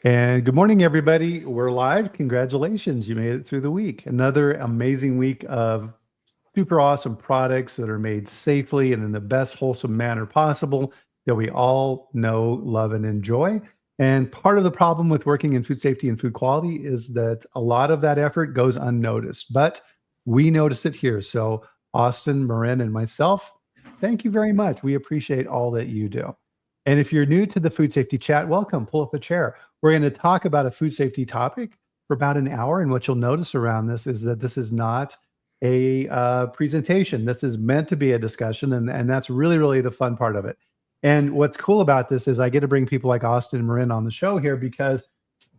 And good morning, everybody. We're live. Congratulations. You made it through the week. Another amazing week of super awesome products that are made safely and in the best wholesome manner possible that we all know, love, and enjoy. And part of the problem with working in food safety and food quality is that a lot of that effort goes unnoticed, but we notice it here. So Austin, Morrine, and myself, thank you very much. We appreciate all that you do. And if you're new to the food safety chat, welcome. Pull up a chair. We're going to talk about a food safety topic for about an hour. And what you'll notice around this is that this is not a presentation. This is meant to be a discussion. And that's really, really the fun part of it. And what's cool about this is I get to bring people like Austin and Morrine on the show here because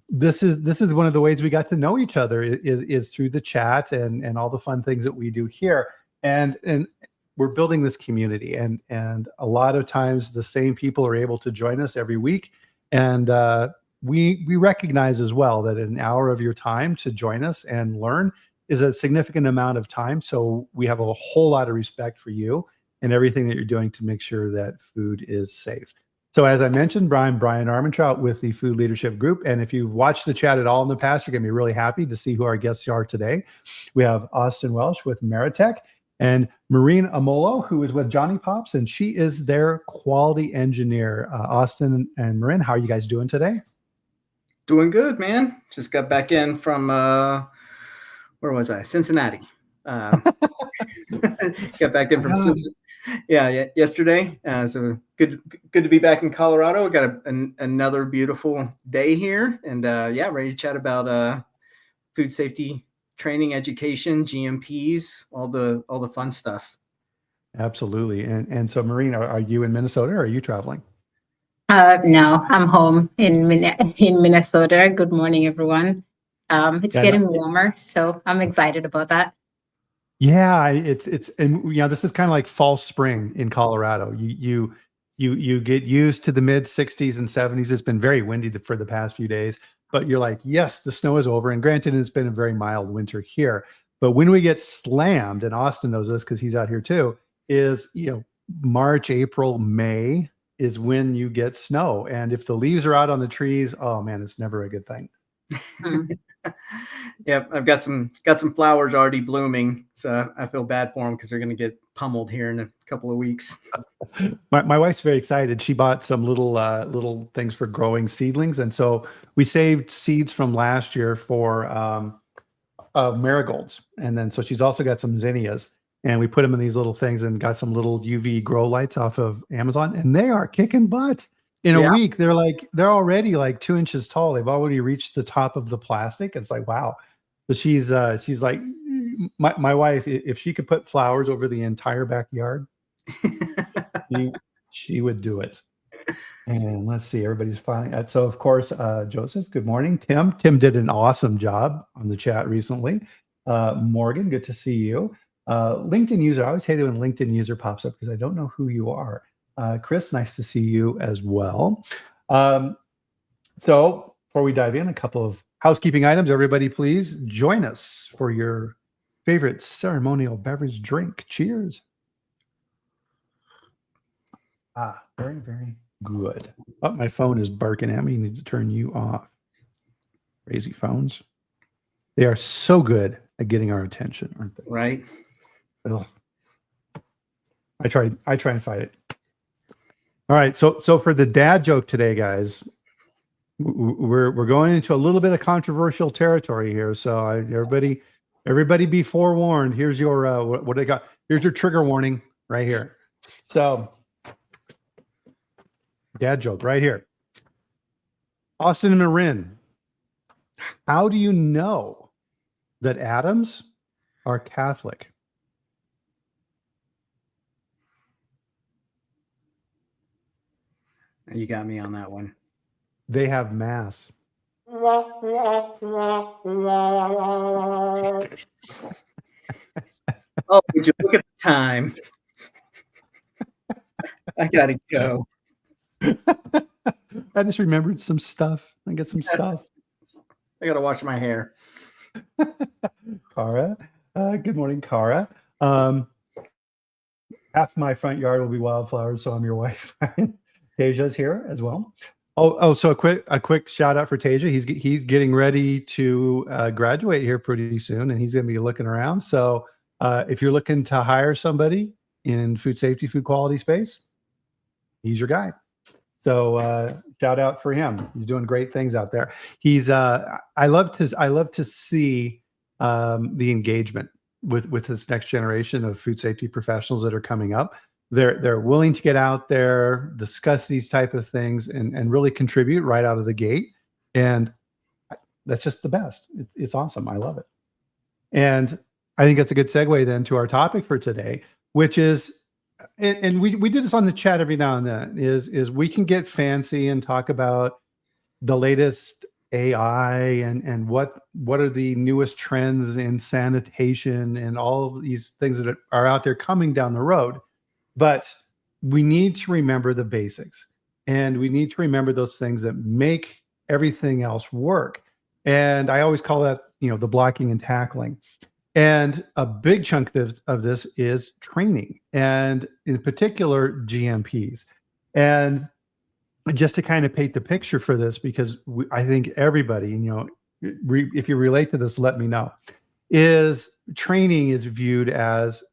this is one of the ways we got to know each other is through the chat and all the fun things that we do here. And we're building this community, and a lot of times the same people are able to join us every week. And we recognize as well that an hour of your time to join us and learn is a significant amount of time. So we have a whole lot of respect for you and everything that you're doing to make sure that food is safe. So as I mentioned, Bryan Armentrout with the Food Leadership Group. And if you've watched the chat at all in the past, you're going to be really happy to see who our guests are today. We have Austin Welch with Meritech and Morrine Omolo, who is with Jonny Pops, and she is their quality engineer. Austin and Morrine, how are you guys doing today? Doing good, man. Just got back in from, where was I? Cincinnati. Got back in from Cincinnati. Yeah, yesterday. So good to be back in Colorado. Got another beautiful day here, and ready to chat about food safety training, education, GMPs, all the fun stuff. Absolutely. And so, Morrine, are you in Minnesota or are you traveling? No, I'm home in Minnesota. Good morning, everyone. It's getting warmer, so I'm excited about that. Yeah, it's and this is kind of like fall spring in Colorado. You get used to the mid 60s and 70s. It's been very windy for the past few days, but you're like, yes, the snow is over. And granted, it's been a very mild winter here. But when we get slammed, and Austin knows this because he's out here too, is March, April, May is when you get snow. And if the leaves are out on the trees, oh man, it's never a good thing. Yep, I've got some flowers already blooming, so I feel bad for them because they're going to get pummeled here in a couple of weeks. My wife's very excited. She bought some little things for growing seedlings, and so we saved seeds from last year for marigolds, and then so she's also got some zinnias, and we put them in these little things and got some little UV grow lights off of Amazon, and they are kicking butt. In a week, they're already like 2 inches tall. They've already reached the top of the plastic. It's like, wow. But she's like, my wife, if she could put flowers over the entire backyard, she would do it. And let's see, everybody's filing. So of course, Joseph, good morning. Tim did an awesome job on the chat recently. Morgan, good to see you. LinkedIn user, I always hate it when LinkedIn user pops up because I don't know who you are. Chris, nice to see you as well. So before we dive in, a couple of housekeeping items. Everybody, please join us for your favorite ceremonial beverage drink. Cheers. Very, very good. Oh, my phone is barking at me. I need to turn you off. Crazy phones. They are so good at getting our attention, aren't they? Right. Ugh. I try and fight it. All right, so for the dad joke today, guys, we're going into a little bit of controversial territory here. So everybody be forewarned. Here's your what they got. Here's your trigger warning right here. So dad joke right here. Austin and Morrine, how do you know that Adams are Catholic? You got me on that one. They have mass. Oh, would you look at the time? I gotta go. I just remembered some stuff. I got some stuff. I gotta wash my hair. Cara, good morning, Cara. Half my front yard will be wildflowers, so I'm your wife. Deja's here as well. So a quick shout out for Tasia. He's getting ready to graduate here pretty soon, and he's going to be looking around. So if you're looking to hire somebody in food safety, food quality space, he's your guy. So shout out for him. He's doing great things out there. He's I love to see the engagement with this next generation of food safety professionals that are coming up. They're willing to get out there, discuss these type of things, and really contribute right out of the gate. And that's just the best. It's awesome. I love it. And I think that's a good segue then to our topic for today, which is, and we do this on the chat every now and then, is we can get fancy and talk about the latest AI and what are the newest trends in sanitation and all of these things that are out there coming down the road. But we need to remember the basics, and we need to remember those things that make everything else work. And I always call that, the blocking and tackling. And a big chunk of this is training, and in particular, GMPs. And just to kind of paint the picture for this, because I think everybody, if you relate to this, let me know, is training is viewed as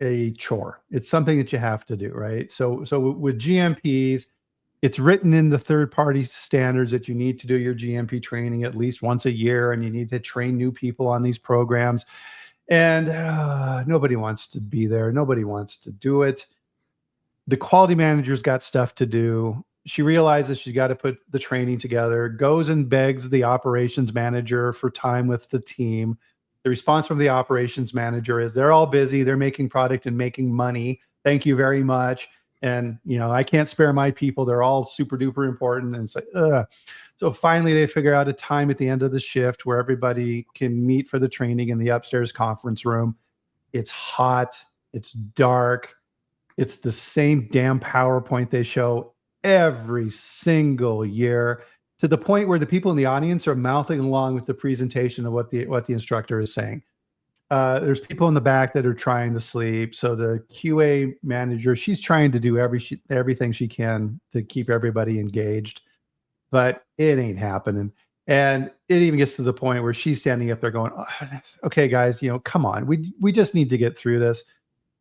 a chore. It's something that you have to do, right? So with GMPs, it's written in the third-party standards that you need to do your GMP training at least once a year, and you need to train new people on these programs. And nobody wants to be there. Nobody wants to do it. The quality manager's got stuff to do. She realizes she's got to put the training together, goes and begs the operations manager for time with the team. The response from the operations manager is they're all busy. They're making product and making money. Thank you very much. And, I can't spare my people. They're all super duper important. And it's like, ugh. So finally they figure out a time at the end of the shift where everybody can meet for the training in the upstairs conference room. It's hot. It's dark. It's the same damn PowerPoint they show every single year, to the point where the people in the audience are mouthing along with the presentation of what the instructor is saying. There's people in the back that are trying to sleep. So the QA manager, she's trying to do everything she can to keep everybody engaged, but it ain't happening. And it even gets to the point where she's standing up there going, oh, okay, guys, come on. We just need to get through this.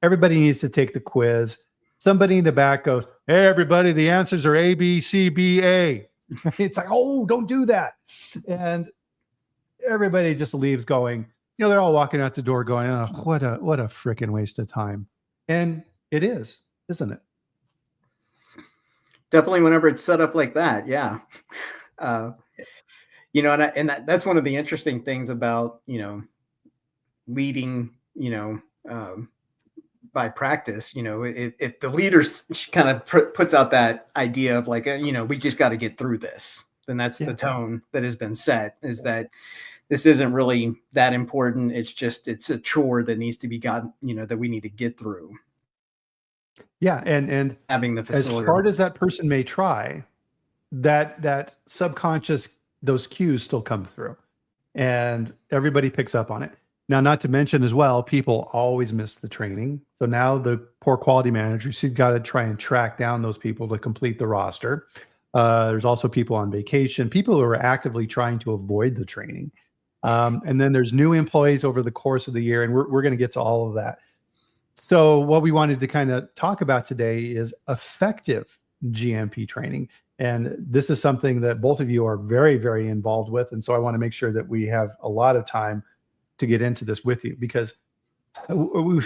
Everybody needs to take the quiz. Somebody in the back goes, hey, everybody, the answers are A, B, C, B, A. It's like, oh, don't do that. And everybody just leaves going, they're all walking out the door going, oh, what a freaking waste of time. And it is, isn't it? Definitely whenever it's set up like that. Yeah. That's one of the interesting things about, leading, by practice. If the leader kind of puts out that idea of like, we just got to get through this, then that's the tone that has been set, is that this isn't really that important. It's a chore that needs to be gotten, that we need to get through. Yeah. And having the facility, as hard as that person may try, that subconscious, those cues still come through, and everybody picks up on it. Now, not to mention as well, people always miss the training. So now the poor quality manager, she's got to try and track down those people to complete the roster. There's also people on vacation, people who are actively trying to avoid the training. And then there's new employees over the course of the year, and we're going to get to all of that. So what we wanted to kind of talk about today is effective GMP training. And this is something that both of you are very, very involved with. And so I want to make sure that we have a lot of time to get into this with you, because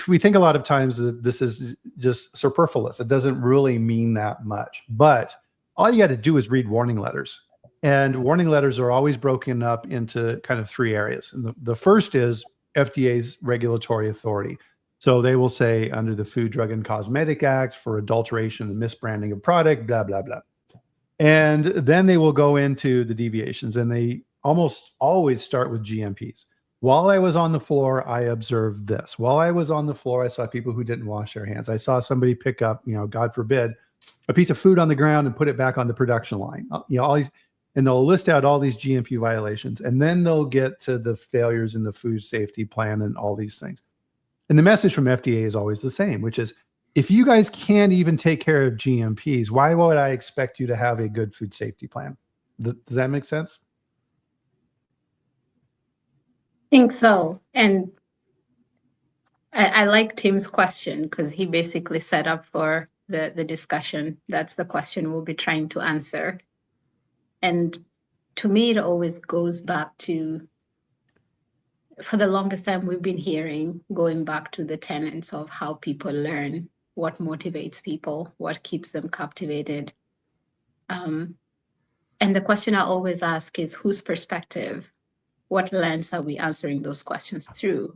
we think a lot of times that this is just superfluous. It doesn't really mean that much, but all you got to do is read warning letters. And warning letters are always broken up into kind of three areas. And the first is FDA's regulatory authority. So they will say under the Food, Drug, and Cosmetic Act for adulteration and misbranding of product, blah, blah, blah. And then they will go into the deviations, and they almost always start with GMPs. While I was on the floor, I observed this. While I was on the floor, I saw people who didn't wash their hands. I saw somebody pick up, God forbid, a piece of food on the ground and put it back on the production line. All these, and they'll list out all these GMP violations, and then they'll get to the failures in the food safety plan and all these things. And the message from FDA is always the same, which is if you guys can't even take care of GMPs, why would I expect you to have a good food safety plan? Does that make sense? I think so. And I like Tim's question because he basically set up for the discussion. That's the question we'll be trying to answer. And to me, it always goes back to, for the longest time, we've been hearing, going back to the tenets of how people learn, what motivates people, what keeps them captivated. And the question I always ask is, whose perspective, what lens are we answering those questions through?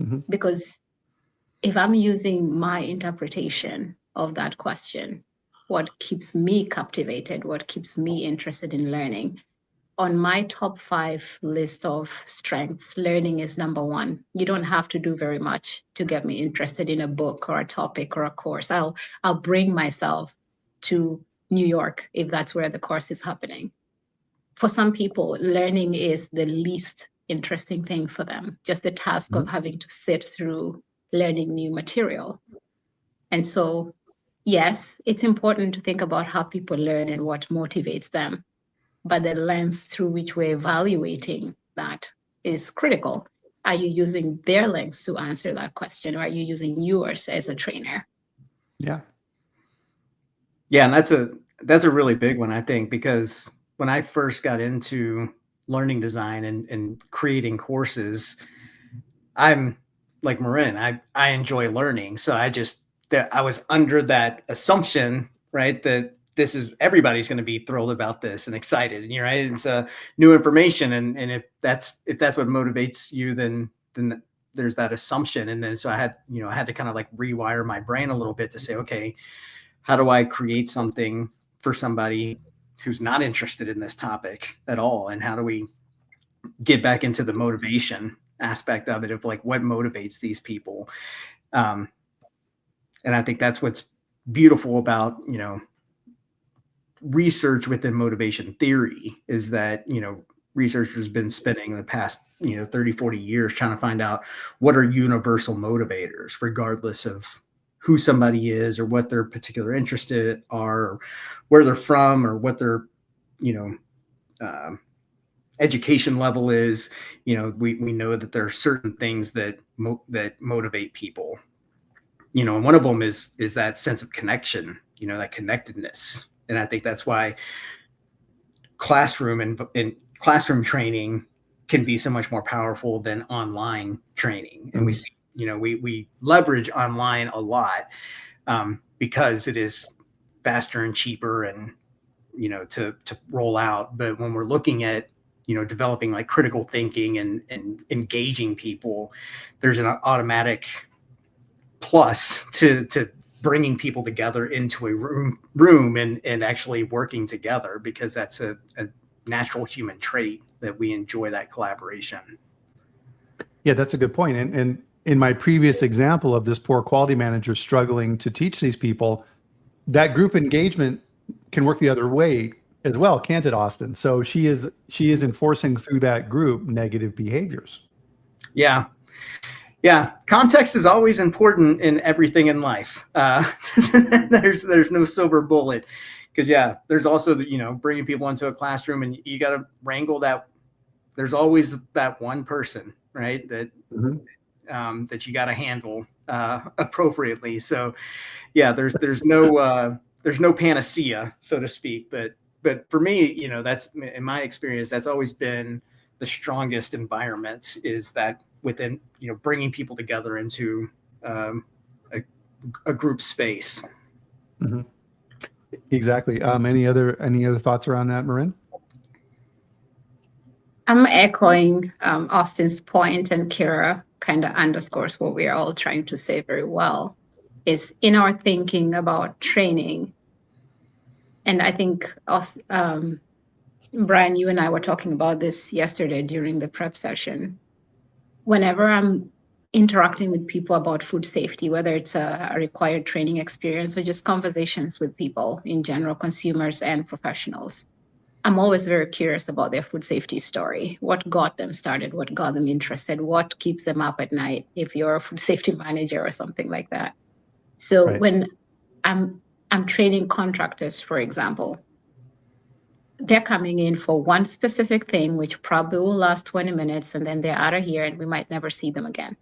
Mm-hmm. Because if I'm using my interpretation of that question, what keeps me captivated, what keeps me interested in learning, on my top 5 list of strengths, learning is number 1. You don't have to do very much to get me interested in a book or a topic or a course. I'll bring myself to New York if that's where the course is happening. For some people, learning is the least interesting thing for them, just the task of having to sit through learning new material. And so, yes, it's important to think about how people learn and what motivates them, but the lens through which we're evaluating that is critical. Are you using their lens to answer that question, or are you using yours as a trainer? Yeah, and that's a really big one, I think, because when I first got into learning design and creating courses, I'm like Morrine. I enjoy learning, so I was under that assumption, right, that this is everybody's going to be thrilled about this and excited, and you're right. It's new information, and if that's what motivates you, then there's that assumption, and then so I had to kind of like rewire my brain a little bit to say, okay, how do I create something for somebody who's not interested in this topic at all, and how do we get back into the motivation aspect of it, of like what motivates these people. And I think that's what's beautiful about, research within motivation theory, is that, researchers been spending the past, 30, 40 years trying to find out what are universal motivators, regardless of who somebody is or what their particular interests are, or where they're from, or what their, education level is. We know that there are certain things that motivate people, and one of them is that sense of connection, that connectedness. And I think that's why classroom and classroom training can be so much more powerful than online training. And we see, we leverage online a lot because it is faster and cheaper and, to roll out. But when we're looking at, developing like critical thinking and engaging people, there's an automatic plus to bringing people together into a room and actually working together, because that's a natural human trait that we enjoy, that collaboration. Yeah, that's a good point. And in my previous example of this poor quality manager struggling to teach these people, that group engagement can work the other way as well, can't it, Austin? So she is enforcing through that group negative behaviors. Yeah. Context is always important in everything in life. There's no silver bullet, because there's also bringing people into a classroom, and you got to wrangle that. There's always that one person, right, that that you got to handle appropriately. So there's no panacea, so to speak, but for me, that's, in my experience, that's always been the strongest environment, is that within, bringing people together into a group space. Mm-hmm. Exactly. Any other thoughts around that, Morrine? I'm echoing Austin's point, and Kira kind of underscores what we are all trying to say very well, is in our thinking about training. And I think Bryan, you and I were talking about this yesterday during the prep session. Whenever I'm interacting with people about food safety, whether it's a required training experience or just conversations with people in general, consumers and professionals, I'm always very curious about their food safety story. What got them started? What got them interested? What keeps them up at night if you're a food safety manager or something like that? So Right. when I'm training contractors, for example, they're coming in for one specific thing, which probably will last 20 minutes, and then they're out of here and we might never see them again.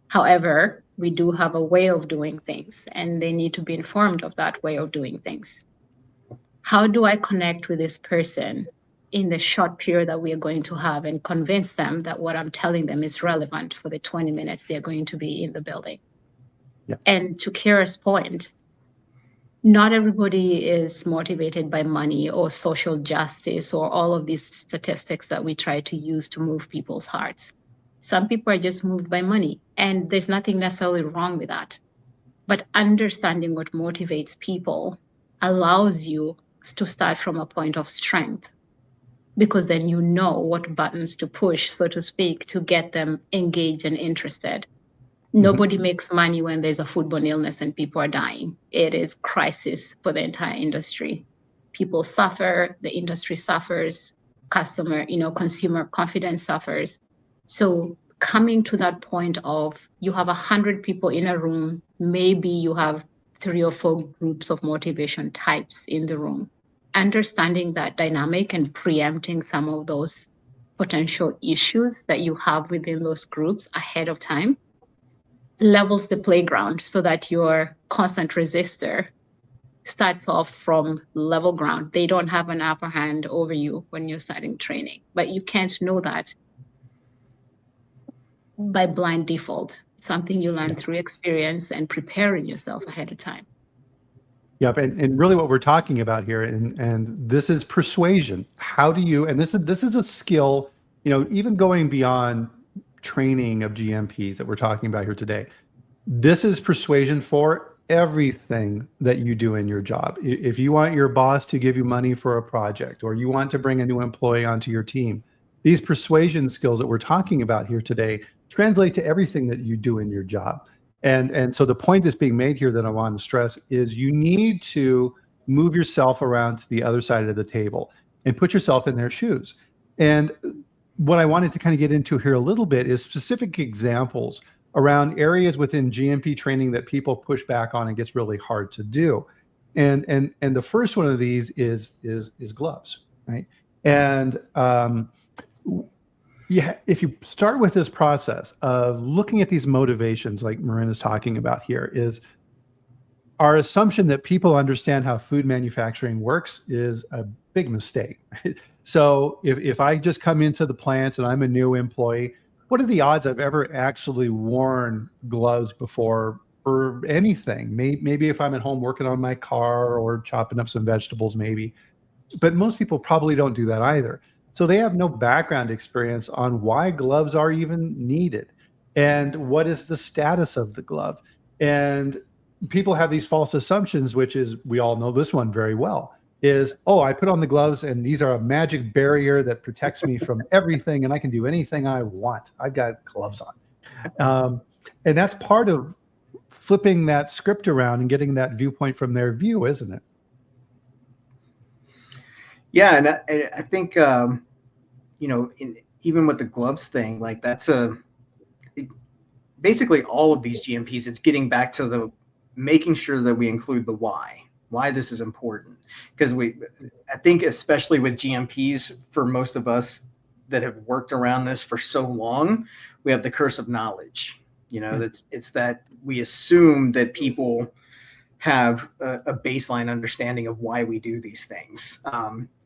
However, we do have a way of doing things, and they need to be informed of that way of doing things. How do I connect with this person in the short period that we are going to have and convince them that what I'm telling them is relevant for the 20 minutes they're going to be in the building? Yeah. And to Kira's point, not everybody is motivated by money or social justice or all of these statistics that we try to use to move people's hearts. Some people are just moved by money, and there's nothing necessarily wrong with that. But understanding what motivates people allows you to start from a point of strength, because then you know what buttons to push, so to speak, to get them engaged and interested. Nobody makes money when there's a foodborne illness and people are dying. It is crisis for the entire industry. People suffer, the industry suffers, consumer confidence suffers. So coming to that point of you have 100 people in a room, maybe you have 3 or 4 groups of motivation types in the room. Understanding that dynamic and preempting some of those potential issues that you have within those groups ahead of time levels the playground so that your constant resistor starts off from level ground. They don't have an upper hand over you when you're starting training, but you can't know that by blind default. It's something you learn through experience and preparing yourself ahead of time. Yep, and really what we're talking about here, and this is persuasion. How do you, and this is a skill, even going beyond training of GMPs that we're talking about here today. This is persuasion for everything that you do in your job. If you want your boss to give you money for a project, or you want to bring a new employee onto your team, these persuasion skills that we're talking about here today translate to everything that you do in your job. And so the point that's being made here that I want to stress is you need to move yourself around to the other side of the table and put yourself in their shoes. And what I wanted to kind of get into here a little bit is specific examples around areas within GMP training that people push back on and gets really hard to do. And the first one of these is gloves, right? And if you start with this process of looking at these motivations, like Morrine is talking about here, is our assumption that people understand how food manufacturing works is a big mistake. So if I just come into the plants and I'm a new employee, what are the odds I've ever actually worn gloves before for anything? Maybe if I'm at home working on my car or chopping up some vegetables, maybe. But most people probably don't do that either. So they have no background experience on why gloves are even needed and what is the status of the glove. And people have these false assumptions, which is, we all know this one very well, is, oh, I put on the gloves and these are a magic barrier that protects me from everything and I can do anything I want. I've got gloves on. And that's part of flipping that script around and getting that viewpoint from their view, isn't it? Yeah, and I think even with the gloves thing, like basically all of these GMPs, it's getting back to the making sure that we include the why this is important. Because I think especially with GMPs, for most of us that have worked around this for so long, we have the curse of knowledge. It's that we assume that people have a baseline understanding of why we do these things.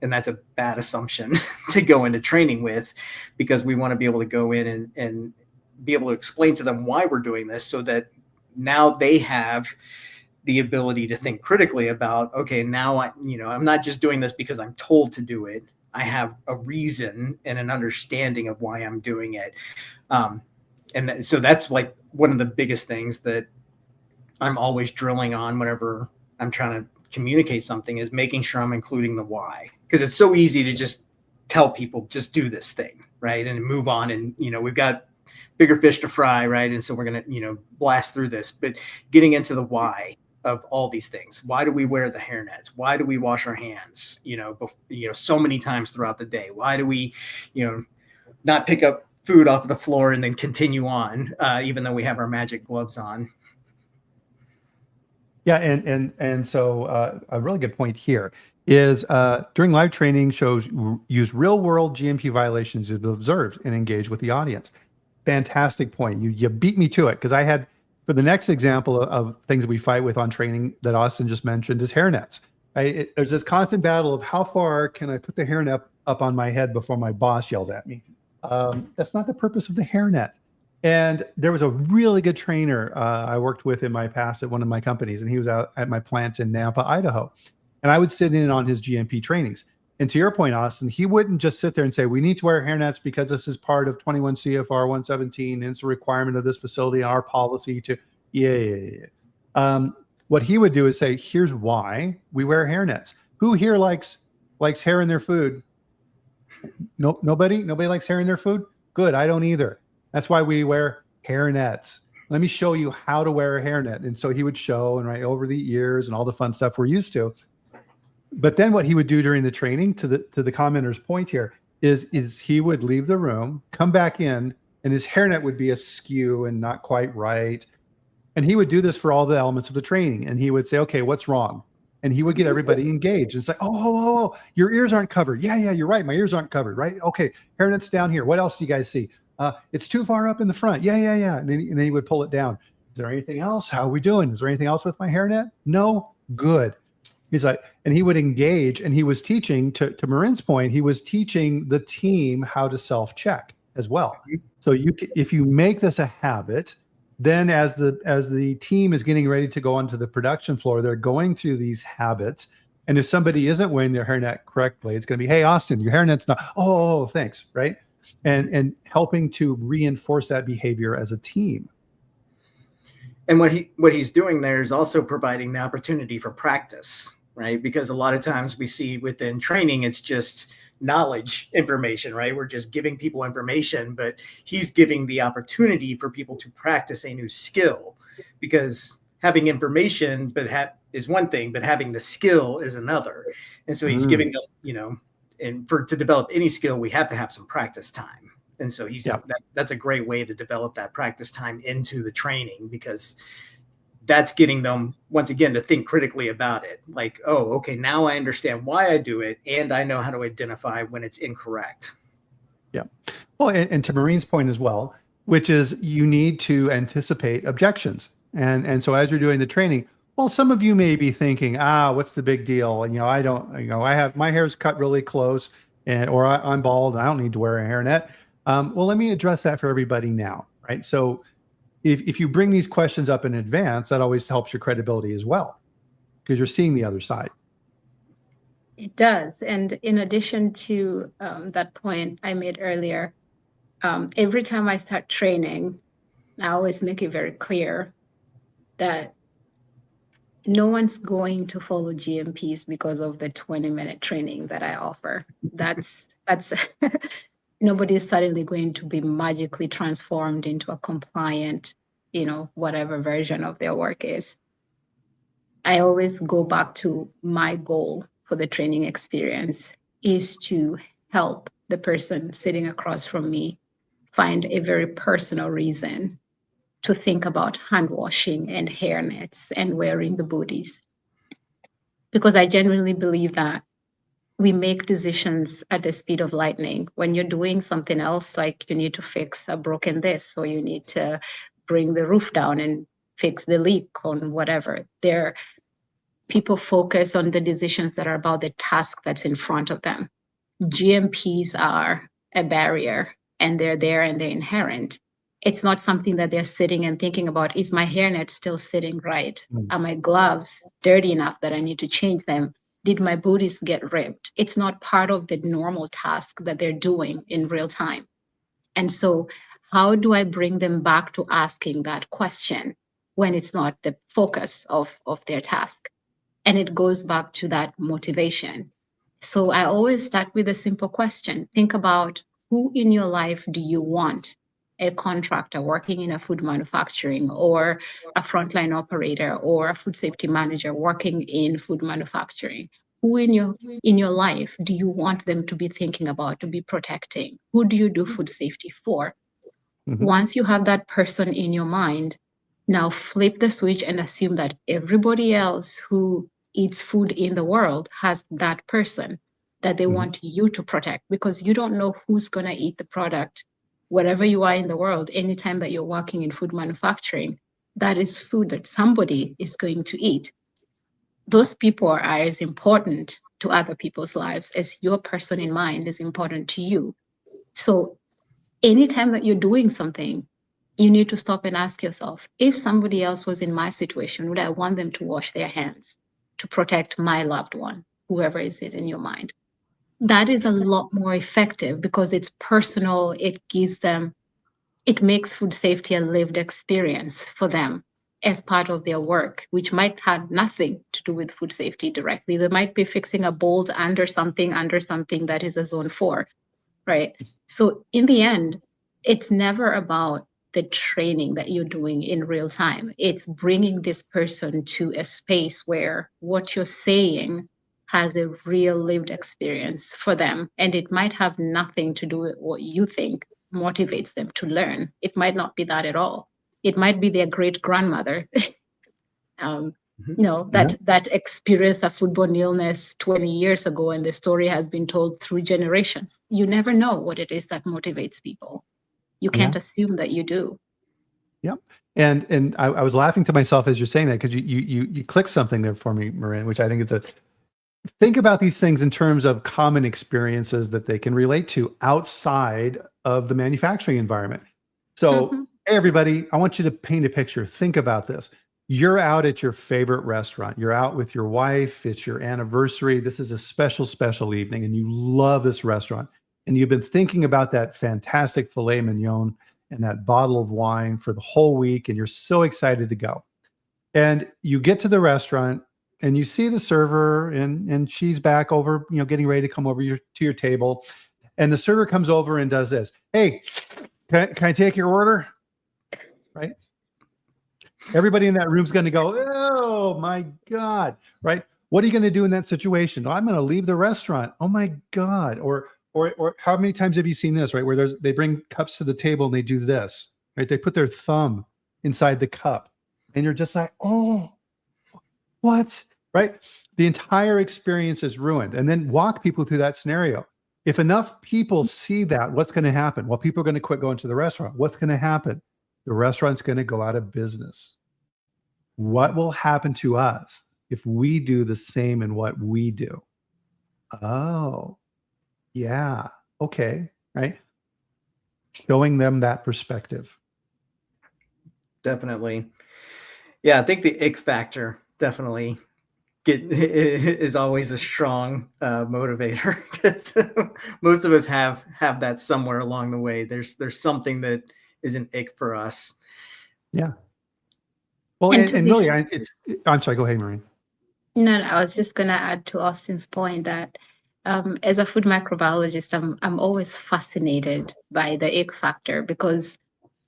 And that's a bad assumption to go into training with, because we want to be able to go in and be able to explain to them why we're doing this, so that now they have the ability to think critically about, okay, now I'm not just doing this because I'm told to do it. I have a reason and an understanding of why I'm doing it. And so that's like one of the biggest things that I'm always drilling on whenever I'm trying to communicate something, is making sure I'm including the why. Because it's so easy to just tell people, just do this thing, right? And move on. And, we've got bigger fish to fry, right? And so we're going to, blast through this. But getting into the why of all these things. Why do we wear the hairnets? Why do we wash our hands, so many times throughout the day? Why do we, not pick up food off the floor and then continue on, even though we have our magic gloves on? Yeah, and so a really good point here is during live training shows use real world GMP violations to observe and engage with the audience. Fantastic point. You beat me to it because I had for the next example of things we fight with on training that Austin just mentioned is hairnets. There's this constant battle of how far can I put the hairnet up on my head before my boss yells at me. That's not the purpose of the hairnet. And there was a really good trainer I worked with in my past at one of my companies, and he was out at my plant in Nampa, Idaho. And I would sit in on his GMP trainings. And to your point, Austin, he wouldn't just sit there and say, we need to wear hairnets because this is part of 21 CFR 117, and it's a requirement of this facility, our policy to, what he would do is say, here's why we wear hairnets. Who here likes hair in their food? No, nobody likes hair in their food? Good, I don't either. That's why we wear hairnets. Let me show you how to wear a hairnet. And so he would show and right over the years and all the fun stuff we're used to. But then what he would do during the training, to the commenter's point here, is he would leave the room, come back in, and his hairnet would be askew and not quite right. And he would do this for all the elements of the training. And he would say, okay, what's wrong? And he would get everybody engaged. And it's like, oh, your ears aren't covered. Yeah, you're right. My ears aren't covered, right? Okay, hairnet's down here. What else do you guys see? It's too far up in the front. Yeah. And then he would pull it down. Is there anything else? How are we doing? Is there anything else with my hairnet? No? Good. He's like, and he would engage, and he was teaching, to Morrine's point, he was teaching the team how to self-check as well. So if you make this a habit, then as the team is getting ready to go onto the production floor, they're going through these habits. And if somebody isn't wearing their hairnet correctly, it's going to be, hey, Austin, your hairnet's not, oh, thanks, right? And helping to reinforce that behavior as a team. And what he's doing there is also providing the opportunity for practice, right? Because a lot of times we see within training, it's just knowledge information, right? We're just giving people information, but he's giving the opportunity for people to practice a new skill, because having information is one thing, but having the skill is another. And so he's giving them, and to develop any skill, we have to have some practice time. And so that's a great way to develop that practice time into the training, because that's getting them, once again, to think critically about it. Like, oh, okay, now I understand why I do it, and I know how to identify when it's incorrect. Yeah. Well, and to Morrine's point as well, which is you need to anticipate objections. And so as you're doing the training, well, some of you may be thinking, what's the big deal? I don't, I have, my hair's cut really close, or I'm bald, and I don't need to wear a hairnet. Well, let me address that for everybody now, right? So if you bring these questions up in advance, that always helps your credibility as well, because you're seeing the other side. It does. And in addition to that point I made earlier, every time I start training, I always make it very clear that no one's going to follow GMPs because of the 20-minute training that I offer. That's nobody's suddenly going to be magically transformed into a compliant, whatever version of their work is. I always go back to my goal for the training experience is to help the person sitting across from me find a very personal reason to think about hand washing and hairnets and wearing the booties. Because I genuinely believe that we make decisions at the speed of lightning. When you're doing something else, like you need to fix a broken this, or you need to bring the roof down and fix the leak on whatever, people focus on the decisions that are about the task that's in front of them. GMPs are a barrier, and they're there and they're inherent. It's not something that they're sitting and thinking about, is my hairnet still sitting right? Are my gloves dirty enough that I need to change them? Did my booties get ripped? It's not part of the normal task that they're doing in real time. And so how do I bring them back to asking that question when it's not the focus of their task? And it goes back to that motivation. So I always start with a simple question. Think about, who in your life do you want? A contractor working in a food manufacturing, or a frontline operator, or a food safety manager working in food manufacturing. Who in your life do you want them to be thinking about, to be protecting? Who do you do food safety for? Once you have that person in your mind, Now flip the switch and assume that everybody else who eats food in the world has that person that they want you to protect, because you don't know who's going to eat the product wherever you are in the world. Anytime that you're working in food manufacturing, that is food that somebody is going to eat. Those people are as important to other people's lives as your person in mind is important to you. So anytime that you're doing something, you need to stop and ask yourself, if somebody else was in my situation, would I want them to wash their hands to protect my loved one, whoever is it in your mind? That is a lot more effective because it's personal. It makes food safety a lived experience for them as part of their work, which might have nothing to do with food safety directly. They might be fixing a bolt under something that is a zone 4, right? So in the end, it's never about the training that you're doing in real time. It's bringing this person to a space where what you're saying has a real lived experience for them. And it might have nothing to do with what you think motivates them to learn. It might not be that at all. It might be their great grandmother that experienced a foodborne illness 20 years ago, and the story has been told through generations. You never know what it is that motivates people. You can't assume that you do. Yep. And I was laughing to myself as you're saying that, because you clicked something there for me, Morrine, which I think is think about these things in terms of common experiences that they can relate to outside of the manufacturing environment. So hey, everybody, I want you to paint a picture. Think about this. You're out at your favorite restaurant. You're out with your wife. It's your anniversary. This is a special, special evening, and you love this restaurant. And you've been thinking about that fantastic filet mignon and that bottle of wine for the whole week, and you're so excited to go. And you get to the restaurant, and you see the server, and she's back over, getting ready to come over to your table. And the server comes over and does this. Hey, can I take your order? Right? Everybody in that room's going to go, oh my God, right? What are you going to do in that situation? I'm going to leave the restaurant. Oh my God. Or how many times have you seen this, right? Where they bring cups to the table and they do this, right? They put their thumb inside the cup, and you're just like, oh, what? Right? The entire experience is ruined. And then walk people through that scenario. If enough people see that, what's going to happen? Well, people are going to quit going to the restaurant. What's going to happen? The restaurant's going to go out of business. What will happen to us if we do the same in what we do? Oh, yeah. Okay. Right. Showing them that perspective. Definitely. Yeah, I think the ick factor definitely is always a strong motivator, because most of us have that somewhere along the way. There's something that is an ick for us. Yeah. Well, and really, I'm sorry. Go ahead, Morrine. No, I was just going to add to Austin's point that as a food microbiologist, I'm always fascinated by the ick factor, because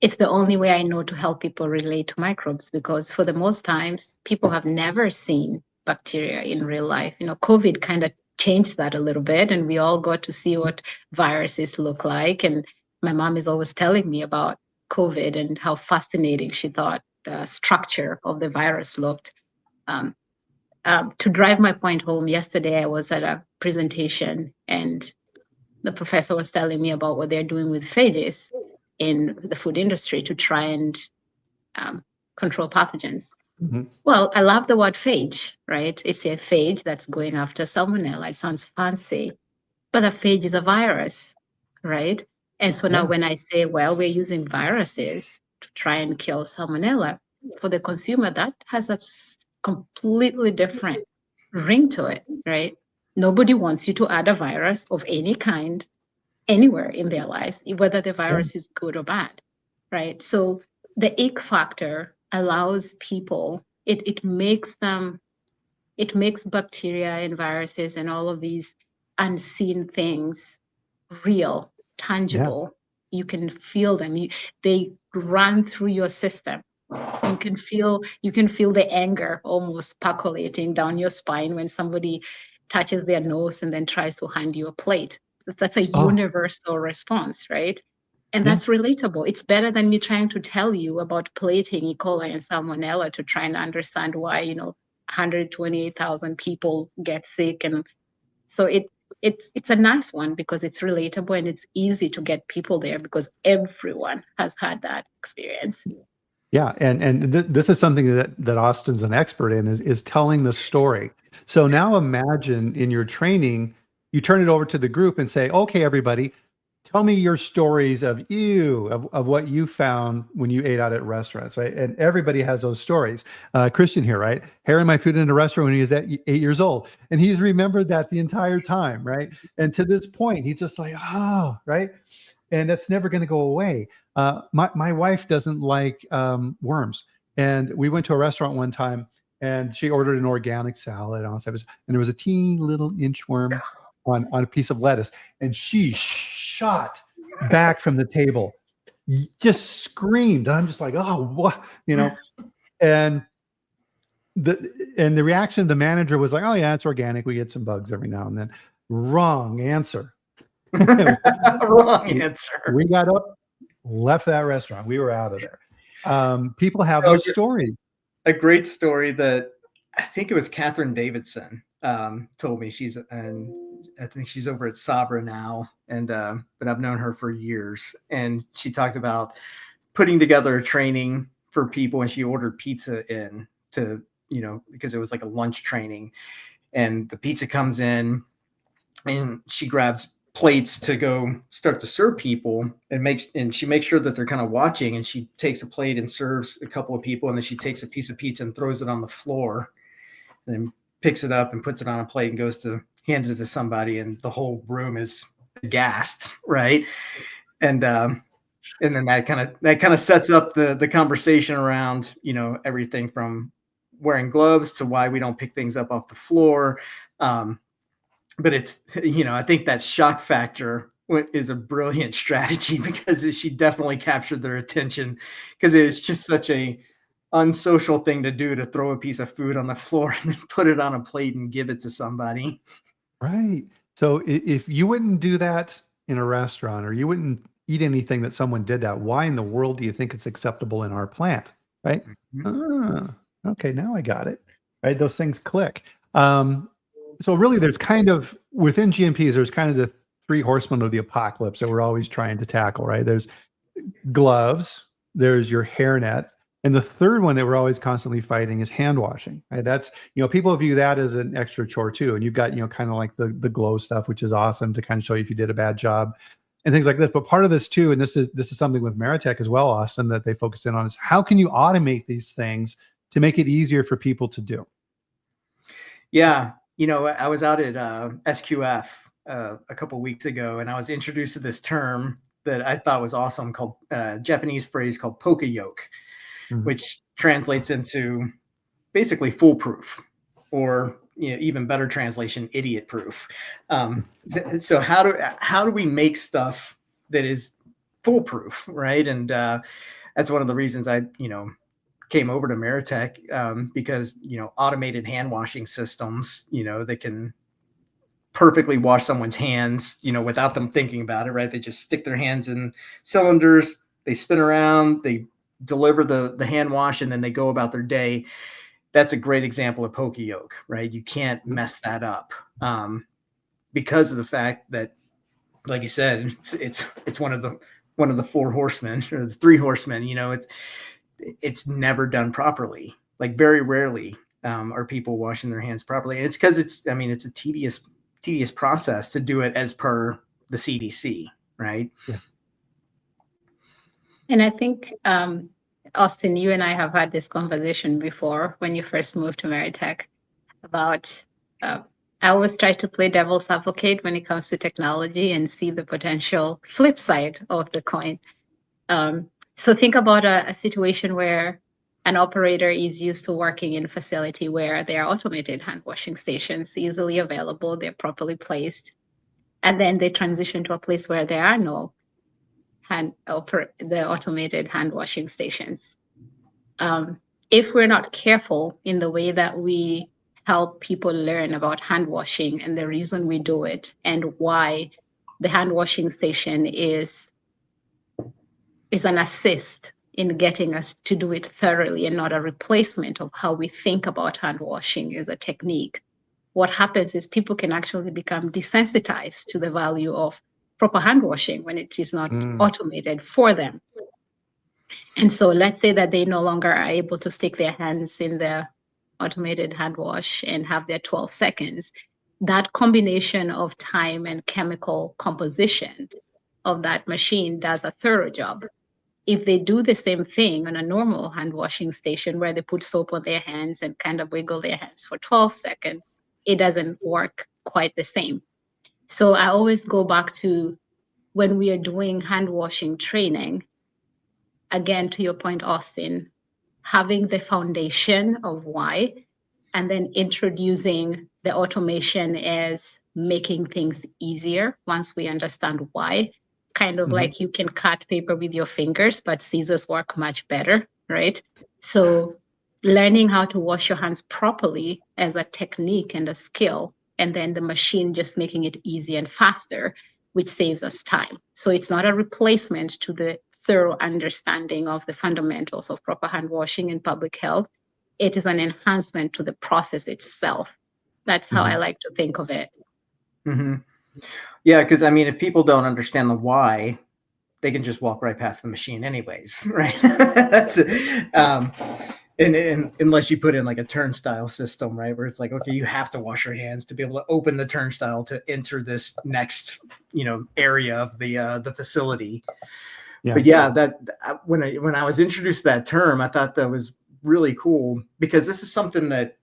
it's the only way I know to help people relate to microbes, because for the most times, people have never seen bacteria in real life. COVID kind of changed that a little bit, and we all got to see what viruses look like. And my mom is always telling me about COVID and how fascinating she thought the structure of the virus looked. To drive my point home, yesterday I was at a presentation, and the professor was telling me about what they're doing with phages in the food industry to try and control pathogens. Well, I love the word phage, right? It's a phage that's going after salmonella. It sounds fancy, but a phage is a virus, right? And so now when I say, well, we're using viruses to try and kill salmonella, for the consumer, that has a completely different ring to it, right? Nobody wants you to add a virus of any kind anywhere in their lives, whether the virus is good or bad, right? So the ick factor allows people, it makes bacteria and viruses and all of these unseen things real, tangible. You can feel them. They run through your system. You can feel the anger almost percolating down your spine when somebody touches their nose and then tries to hand you a plate. That's a universal response, right? And that's relatable. It's better than me trying to tell you about plating E. coli and salmonella to try and understand why, 128,000 people get sick. And so it's a nice one because it's relatable and it's easy to get people there because everyone has had that experience. Yeah, and this is something that Austin's an expert in is telling the story. So now imagine in your training, you turn it over to the group and say, okay, everybody, tell me your stories of what you found when you ate out at restaurants, right? And everybody has those stories. Christian here, right? Harry my food in a restaurant when he was at 8 years old. And he's remembered that the entire time, right? And to this point, he's just like, oh, right? And that's never going to go away. My wife doesn't like worms. And we went to a restaurant one time and she ordered an organic salad. And there was a teeny little inchworm on a piece of lettuce. And she shot back from the table, just screamed. And I'm just like, oh, what? And the reaction of the manager was like, oh, yeah, it's organic. We get some bugs every now and then. Wrong answer. Wrong answer. We got up, left that restaurant. We were out of there. People have those stories. A great story that I think it was Catherine Davidson told me. I think she's over at Sabra now, but I've known her for years. And she talked about putting together a training for people, and she ordered pizza in to, because it was like a lunch training. And the pizza comes in, and she grabs plates to go start to serve people and she makes sure that they're kind of watching, and she takes a plate and serves a couple of people, and then she takes a piece of pizza and throws it on the floor and then picks it up and puts it on a plate and goes to hand it to somebody, and the whole room is aghast, right? And then that kind of sets up the conversation around, everything from wearing gloves to why we don't pick things up off the floor. But it's, I think that shock factor is a brilliant strategy because she definitely captured their attention, because it was just such a unsocial thing to do, to throw a piece of food on the floor and then put it on a plate and give it to somebody. Right. So if you wouldn't do that in a restaurant, or you wouldn't eat anything that someone did that, why in the world do you think it's acceptable in our plant? Right. Okay. Now I got it. Right. Those things click. So really, there's kind of, within GMPs, there's kind of the three horsemen of the apocalypse that we're always trying to tackle, right? There's gloves, there's your hairnet, and the third one that we're always constantly fighting is hand washing. Right? That's, people view that as an extra chore too. And you've got, kind of like the glow stuff, which is awesome to kind of show you if you did a bad job and things like this. But part of this too, and this is something with Meritech as well, Austin, that they focus in on, is how can you automate these things to make it easier for people to do? Yeah. I was out at SQF a couple of weeks ago, and I was introduced to this term that I thought was awesome, called Japanese phrase called poka-yoke, which translates into basically foolproof, or even better translation, idiot proof. So how do we make stuff that is foolproof, right? And that's one of the reasons I came over to Meritech, because automated hand washing systems, that can perfectly wash someone's hands, without them thinking about it, right? They just stick their hands in cylinders, they spin around, they deliver the hand wash, and then they go about their day. That's a great example of poka-yoke, right? You can't mess that up, because of the fact that, like you said, it's one of the four horsemen, or the three horsemen. It's never done properly. Like, very rarely are people washing their hands properly. And it's because it's a tedious process to do it as per the CDC, right? Yeah. And I think, Austin, you and I have had this conversation before when you first moved to Meritech about, I always try to play devil's advocate when it comes to technology and see the potential flip side of the coin. So think about a situation where an operator is used to working in a facility where there are automated hand washing stations easily available, they're properly placed, and then they transition to a place where there are no the automated hand washing stations. If we're not careful in the way that we help people learn about hand washing and the reason we do it and why the hand washing station is is an assist in getting us to do it thoroughly and not a replacement of how we think about hand washing as a technique. What happens is people can actually become desensitized to the value of proper hand washing when it is not automated for them. And so let's say that they no longer are able to stick their hands in the automated hand wash and have their 12 seconds. That combination of time and chemical composition of that machine does a thorough job. If they do the same thing on a normal hand washing station where they put soap on their hands and kind of wiggle their hands for 12 seconds, it doesn't work quite the same. So I always go back to when we are doing hand washing training, again, to your point, Austin, having the foundation of why, and then introducing the automation as making things easier once we understand why. Kind of like you can cut paper with your fingers, but scissors work much better, right? So learning how to wash your hands properly as a technique and a skill, and then the machine just making it easier and faster, which saves us time. So it's not a replacement to the thorough understanding of the fundamentals of proper hand washing in public health. It is an enhancement to the process itself. That's how I like to think of it. Yeah, because I mean, if people don't understand the why, they can just walk right past the machine anyways, right? That's and unless you put in like a turnstile system, right, where it's like, okay, you have to wash your hands to be able to open the turnstile to enter this next, area of the facility. Yeah. But yeah, that when I was introduced to that term, I thought that was really cool, because this is something that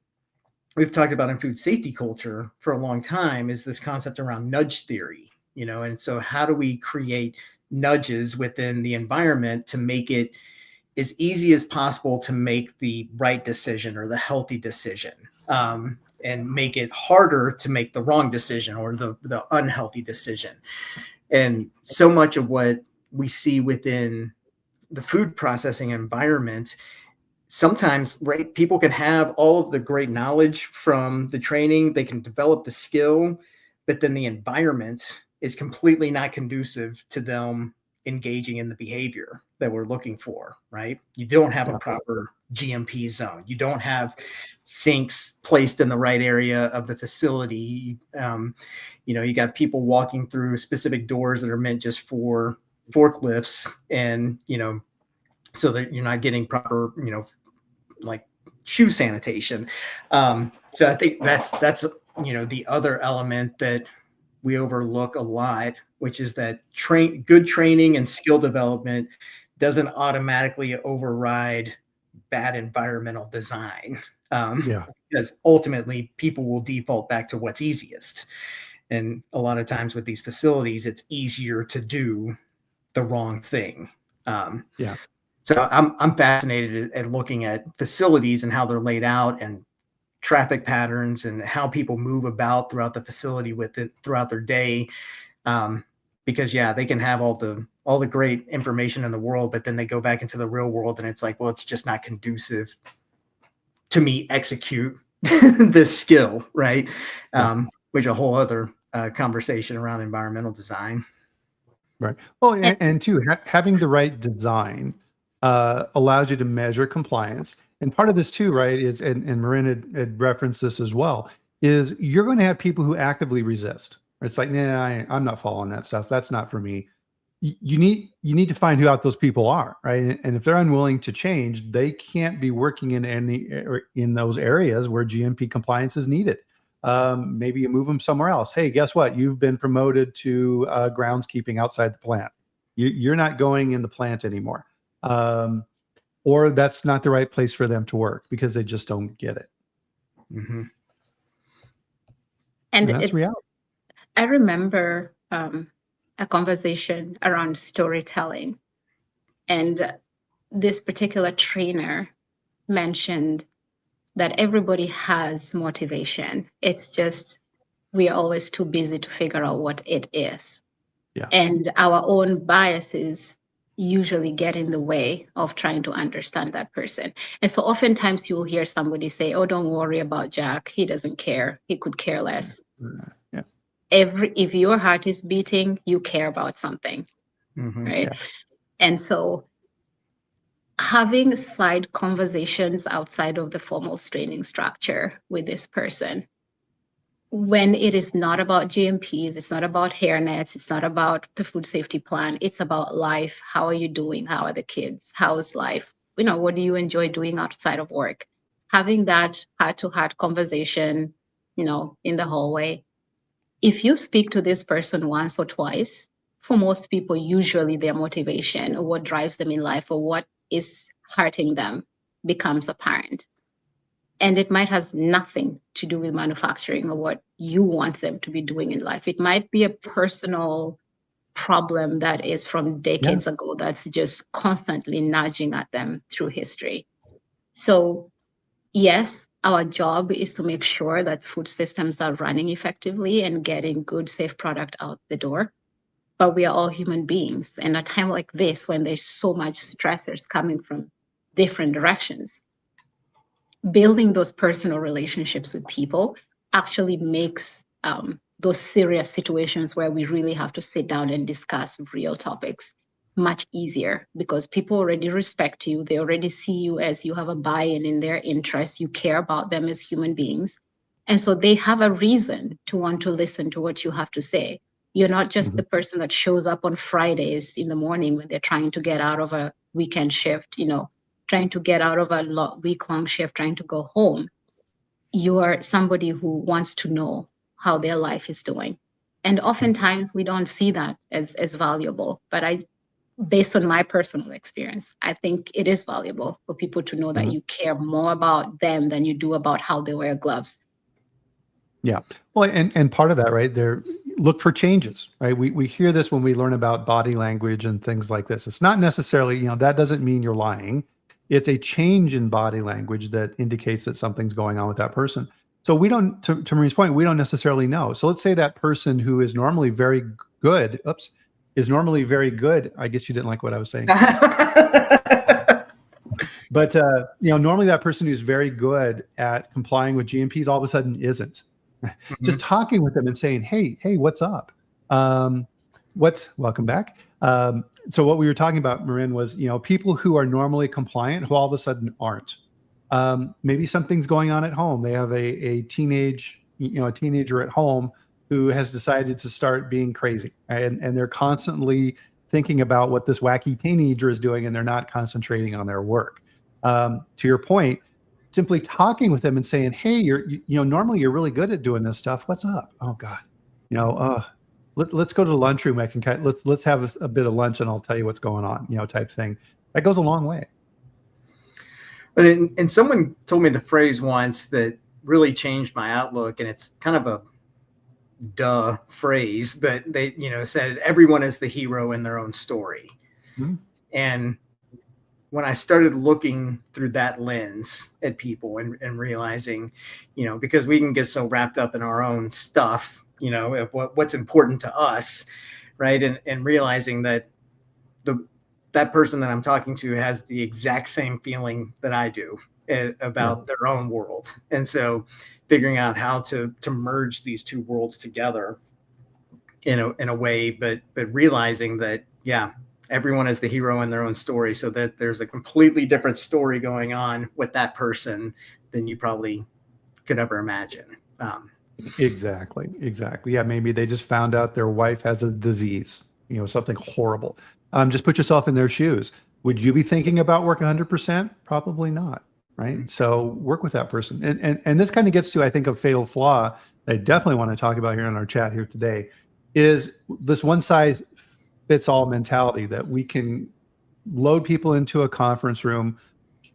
we've talked about in food safety culture for a long time, is this concept around nudge theory, and so how do we create nudges within the environment to make it as easy as possible to make the right decision or the healthy decision, and make it harder to make the wrong decision or the unhealthy decision. And so much of what we see within the food processing environment, sometimes, right, people can have all of the great knowledge from the training, they can develop the skill, but then the environment is completely not conducive to them engaging in the behavior that we're looking for, right? You don't have a proper GMP zone. You don't have sinks placed in the right area of the facility. You got people walking through specific doors that are meant just for forklifts, and so that you're not getting proper like shoe sanitation. So I think that's the other element that we overlook a lot, which is that good training and skill development doesn't automatically override bad environmental design. Because ultimately people will default back to what's easiest, and a lot of times with these facilities, it's easier to do the wrong thing. So I'm fascinated at looking at facilities and how they're laid out, and traffic patterns, and how people move about throughout the facility throughout their day. Because they can have all the great information in the world, but then they go back into the real world and it's like, well, it's just not conducive to me execute this skill, right? Which a whole other conversation around environmental design. Right. Well, and too, having the right design allows you to measure compliance. And part of this too, right, is, and Morrine had referenced this as well, is you're going to have people who actively resist. It's like, nah, I'm not following that stuff. That's not for me. You need to find who out those people are, right? And if they're unwilling to change, they can't be working in those areas where GMP compliance is needed. Maybe you move them somewhere else. Hey, guess what? You've been promoted to groundskeeping outside the plant. You're not going in the plant anymore. Or that's not the right place for them to work because they just don't get it. And that's reality. I remember a conversation around storytelling, and this particular trainer mentioned that everybody has motivation. It's just we are always too busy to figure out what it is. And our own biases usually get in the way of trying to understand that person. And so oftentimes you'll hear somebody say, oh, don't worry about Jack. He doesn't care. He could care less. If your heart is beating, you care about something, right? And so having side conversations outside of the formal training structure with this person, when it is not about GMPs, it's not about hairnets, it's not about the food safety plan, it's about life. How are you doing? How are the kids? How is life? What do you enjoy doing outside of work? Having that heart-to-heart conversation, in the hallway. If you speak to this person once or twice, for most people, usually their motivation or what drives them in life or what is hurting them becomes apparent. And it might have nothing to do with manufacturing or what you want them to be doing in life. It might be a personal problem that is from decades ago that's just constantly nudging at them through history. So yes, our job is to make sure that food systems are running effectively and getting good, safe product out the door. But we are all human beings. And at a time like this, when there's so much stressors coming from different directions, building those personal relationships with people actually makes those serious situations where we really have to sit down and discuss real topics much easier, because people already respect you. They already see you as you have a buy-in in their interests. You care about them as human beings. And so they have a reason to want to listen to what you have to say. You're not just the person that shows up on Fridays in the morning when they're trying to get out of a weekend shift, trying to get out of a week-long shift, trying to go home. You are somebody who wants to know how their life is doing. And oftentimes we don't see that as valuable. But based on my personal experience, I think it is valuable for people to know that you care more about them than you do about how they wear gloves. Yeah. Well, and part of that, right there, look for changes, right? We hear this when we learn about body language and things like this. It's not necessarily, that doesn't mean you're lying. It's a change in body language that indicates that something's going on with that person. So we don't, to Marine's point, we don't necessarily know. So let's say that person who is normally very good, is normally very good. I guess you didn't like what I was saying. But, normally that person who's very good at complying with GMPs all of a sudden isn't. Just talking with them and saying, hey, what's up? Welcome back. So what we were talking about, Morrine, was, people who are normally compliant who all of a sudden aren't. Maybe something's going on at home. They have a teenager at home who has decided to start being crazy, right? And they're constantly thinking about what this wacky teenager is doing, and they're not concentrating on their work. To your point, simply talking with them and saying, hey, normally you're really good at doing this stuff. What's up? Oh God, let's go to the lunchroom. Let's have a bit of lunch and I'll tell you what's going on, type thing. That goes a long way. And someone told me the phrase once that really changed my outlook, and it's kind of a duh phrase, but they, said everyone is the hero in their own story. And when I started looking through that lens at people and realizing, because we can get so wrapped up in our own stuff, of what's important to us, right? And realizing that that person that I'm talking to has the exact same feeling that I do about their own world. And so figuring out how to merge these two worlds together in a way, but realizing that, everyone is the hero in their own story, so that there's a completely different story going on with that person than you probably could ever imagine. Exactly. Yeah, maybe they just found out their wife has a disease, something horrible. Just put yourself in their shoes. Would you be thinking about work 100%? Probably not, right? So work with that person. And this kind of gets to, I think, a fatal flaw that I definitely want to talk about here in our chat here today, is this one size fits all mentality that we can load people into a conference room,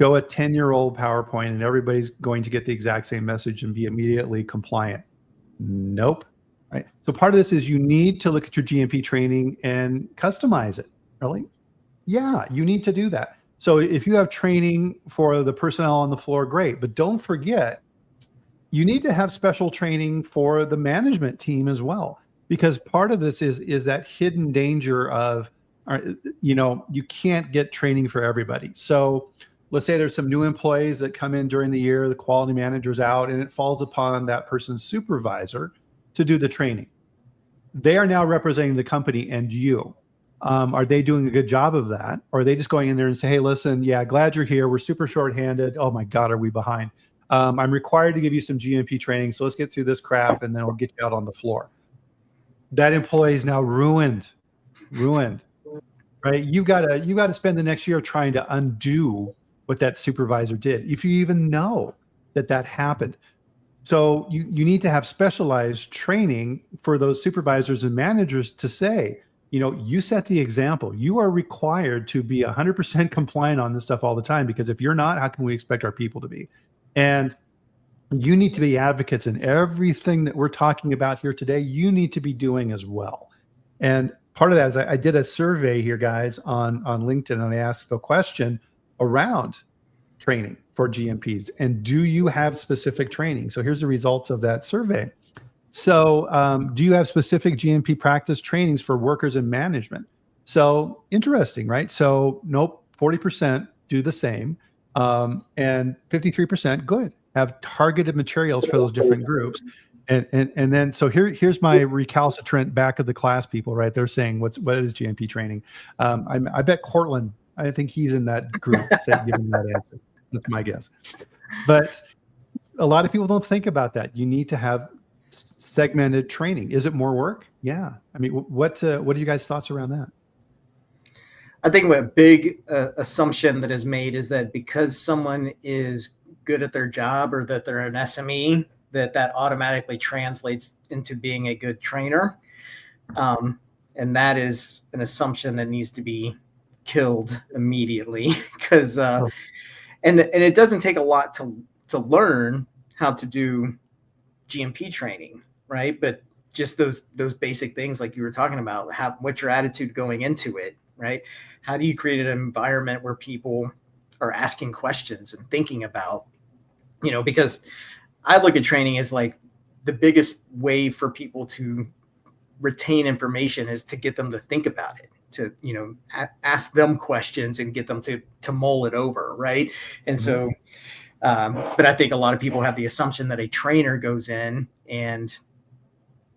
show a 10-year-old PowerPoint, and everybody's going to get the exact same message and be immediately compliant. Nope. Right. So part of this is you need to look at your GMP training and customize it. Really? Yeah, you need to do that. So if you have training for the personnel on the floor, great. But don't forget, you need to have special training for the management team as well. Because part of this is that hidden danger of, you can't get training for everybody. So let's say there's some new employees that come in during the year, the quality manager's out, and it falls upon that person's supervisor to do the training. They are now representing the company and you. Are they doing a good job of that? Or are they just going in there and say, hey, listen, yeah, glad you're here. We're super shorthanded. Oh my God, are we behind? I'm required to give you some GMP training. So let's get through this crap and then we'll get you out on the floor. That employee is now ruined, right? You gotta spend the next year trying to undo what that supervisor did, if you even know that happened. So you need to have specialized training for those supervisors and managers to say, you set the example. You are required to be 100% compliant on this stuff all the time, because if you're not, how can we expect our people to be? And you need to be advocates in everything that we're talking about here today. You need to be doing as well. And part of that is I did a survey here, guys, on LinkedIn, and I asked the question around training for GMPs. And do you have specific training? So here's the results of that survey. So do you have specific GMP practice trainings for workers in management? So interesting, right? So nope, 40% do the same, and 53% good, have targeted materials for those different groups. And then so here's my recalcitrant back of the class people, right? They're saying what is GMP training? I bet Cortland, I think he's in that group giving that answer. That's my guess. But a lot of people don't think about that. You need to have segmented training. Is it more work? Yeah. I mean, what are you guys' thoughts around that? I think a big assumption that is made is that because someone is good at their job or that they're an SME, that automatically translates into being a good trainer. And that is an assumption that needs to be killed immediately, because and it doesn't take a lot to learn how to do GMP training, right? But just those basic things like you were talking about, what's your attitude going into it, right? How do you create an environment where people are asking questions and thinking about, because I look at training as like the biggest way for people to retain information is to get them to think about it, to, ask them questions and get them to mull it over. Right. And so, but I think a lot of people have the assumption that a trainer goes in and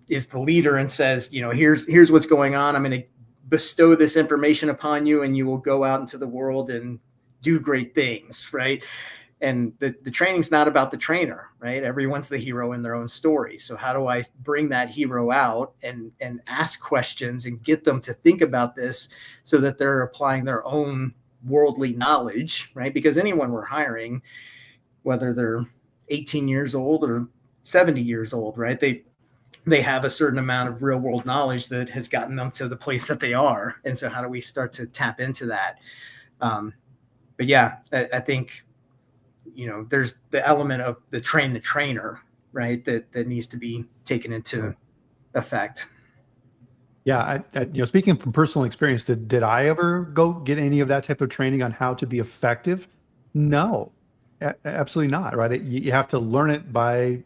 is the leader and says, here's what's going on. I'm going to bestow this information upon you and you will go out into the world and do great things. Right. And the training's not about the trainer, right? Everyone's the hero in their own story. So how do I bring that hero out and ask questions and get them to think about this so that they're applying their own worldly knowledge, right? Because anyone we're hiring, whether they're 18 years old or 70 years old, right? They have a certain amount of real world knowledge that has gotten them to the place that they are. And so how do we start to tap into that? But yeah, I think, there's the element of the trainer, right? That needs to be taken into effect. Yeah. Speaking from personal experience, did I ever go get any of that type of training on how to be effective? No, absolutely not. Right. You have to learn it by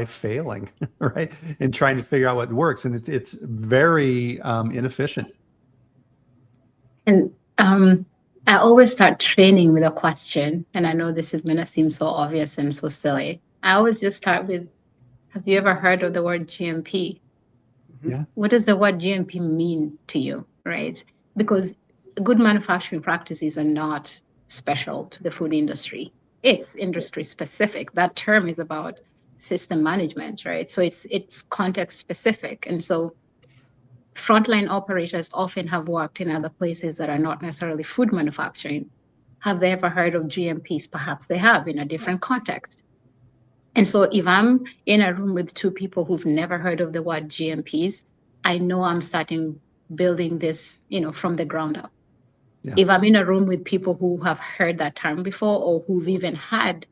failing, right? And trying to figure out what works. And it's very inefficient. And I always start training with a question, and I know this is going to seem so obvious and so silly. I always just start with, have you ever heard of the word GMP? Yeah. What does the word GMP mean to you, right? Because good manufacturing practices are not special to the food industry. It's industry specific. That term is about system management, right? So it's context specific. And so frontline operators often have worked in other places that are not necessarily food manufacturing. Have they ever heard of GMPs? Perhaps they have in a different context. And so if I'm in a room with two people who've never heard of the word GMPs, I know I'm starting building this, from the ground up. Yeah. If I'm in a room with people who have heard that term before or who've even had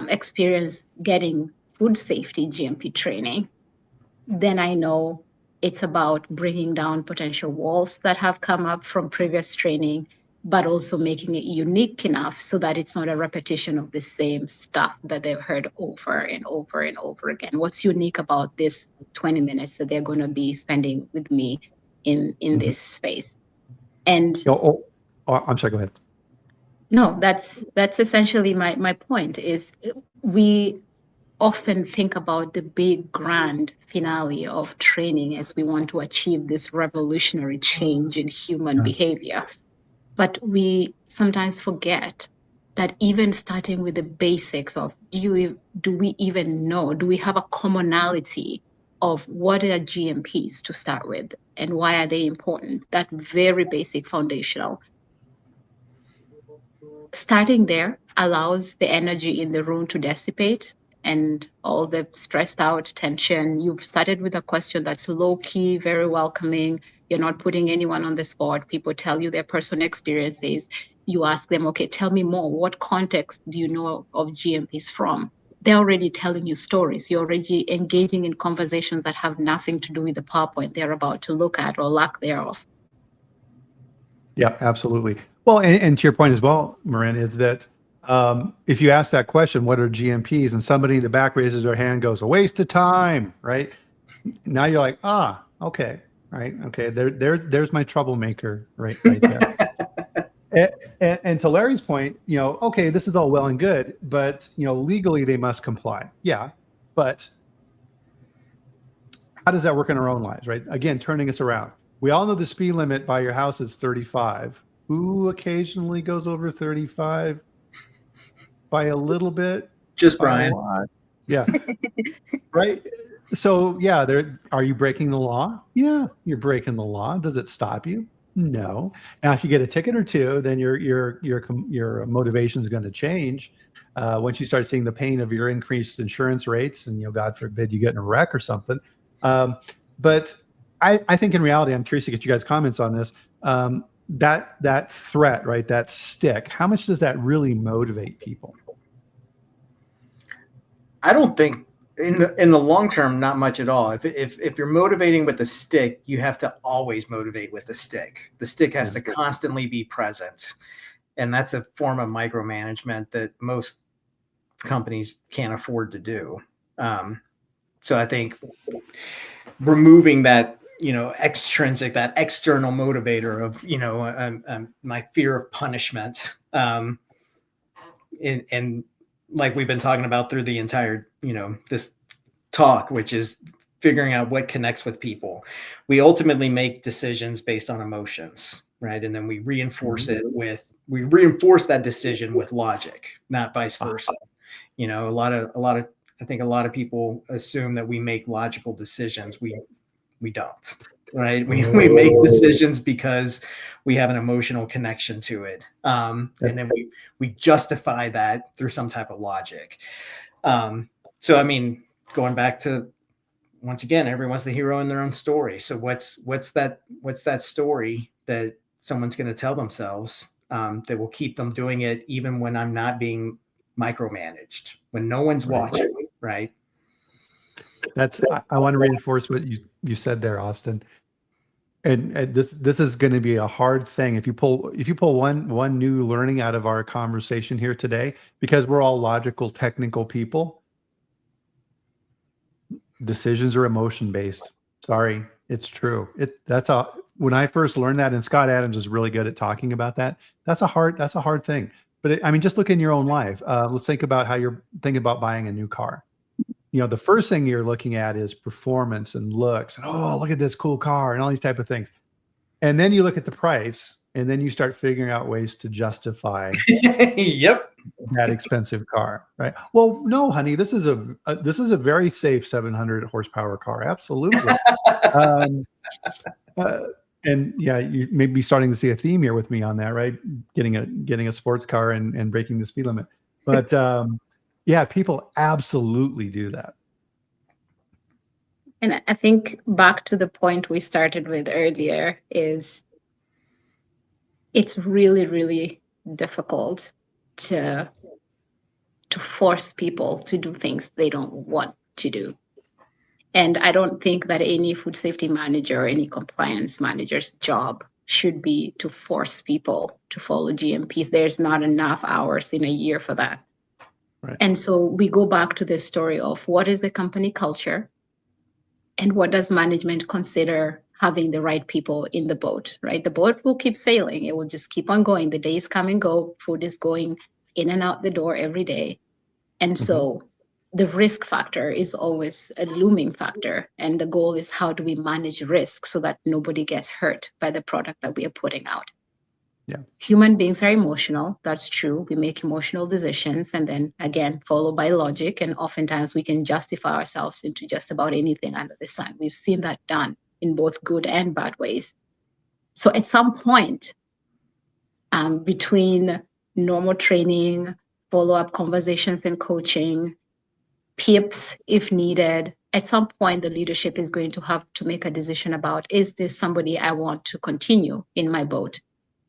experience getting food safety GMP training, then I know it's about bringing down potential walls that have come up from previous training, but also making it unique enough so that it's not a repetition of the same stuff that they've heard over and over and over again. What's unique about this 20 minutes that they're going to be spending with me in this space? And I'm sorry, go ahead. No, that's essentially my point is often think about the big grand finale of training as we want to achieve this revolutionary change in human behavior. But we sometimes forget that even starting with the basics of do we even know, do we have a commonality of what are GMPs to start with and why are they important? That very basic foundational. Starting there allows the energy in the room to dissipate and all the stressed out tension. You've started with a question that's low key, very welcoming. You're not putting anyone on the spot. People tell you their personal experiences. You ask them, okay, tell me more. What context do you know of GMPs from? They're already telling you stories. You're already engaging in conversations that have nothing to do with the PowerPoint they're about to look at or lack thereof. Yeah, absolutely. Well, and to your point as well, Morrine, is that if you ask that question, what are GMPs, and somebody in the back raises their hand, goes, a waste of time, right? Now you're like, okay, right, okay, there's my troublemaker, right there. And to Larry's point, okay, this is all well and good, but legally they must comply. Yeah, but how does that work in our own lives, right? Again, turning us around. We all know the speed limit by your house is 35. Who occasionally goes over 35 by a little bit? Just By Bryan. a lot? Yeah. Right. So yeah, are you breaking the law? Yeah, you're breaking the law. Does it stop you? No. Now, if you get a ticket or two, then your motivation is going to change. Once you start seeing the pain of your increased insurance rates, and God forbid you get in a wreck or something. But I think in reality, I'm curious to get you guys' comments on this. That threat, right? That stick. How much does that really motivate people? I don't think in the long term, not much at all. If you're motivating with the stick, you have to always motivate with the stick. The stick has to constantly be present, and that's a form of micromanagement that most companies can't afford to do. So I think removing that, extrinsic, that external motivator of, my fear of punishment, and like we've been talking about through the entire, this talk, which is figuring out what connects with people. We ultimately make decisions based on emotions, right? And then we reinforce that decision with logic, not vice versa. I think a lot of people assume that we make logical decisions. We don't, right? We make decisions because we have an emotional connection to it. And then we justify that through some type of logic. So, I mean, going back to, once again, everyone's the hero in their own story. So what's that story that someone's going to tell themselves that will keep them doing it even when I'm not being micromanaged, when no one's watching, right? I want to reinforce what you said there, Austin. And this is going to be a hard thing if you pull one new learning out of our conversation here today, because we're all logical, technical people. Decisions are emotion based. Sorry, it's true. When I first learned that, and Scott Adams is really good at talking about that. That's a hard thing. But just look in your own life. Let's think about how you're thinking about buying a new car. The first thing you're looking at is performance and looks, and look at this cool car and all these type of things. And then you look at the price, and then you start figuring out ways to justify that expensive car, right? Well, no, honey, this is a very safe 700 horsepower car. Absolutely. And yeah, you may be starting to see a theme here with me on that, right? Getting a sports car and breaking the speed limit. But yeah, people absolutely do that. And I think back to the point we started with earlier is it's really, really difficult to force people to do things they don't want to do. And I don't think that any food safety manager or any compliance manager's job should be to force people to follow GMPs. There's not enough hours in a year for that. Right. And so we go back to the story of what is the company culture and what does management consider having the right people in the boat, right? The boat will keep sailing. It will just keep on going. The days come and go. Food is going in and out the door every day. And so the risk factor is always a looming factor. And the goal is, how do we manage risk so that nobody gets hurt by the product that we are putting out? Yeah. Human beings are emotional. That's true. We make emotional decisions, and then again, followed by logic. And oftentimes we can justify ourselves into just about anything under the sun. We've seen that done in both good and bad ways. So at some point, between normal training, follow-up conversations and coaching, PIPs if needed, at some point the leadership is going to have to make a decision about, is this somebody I want to continue in my boat?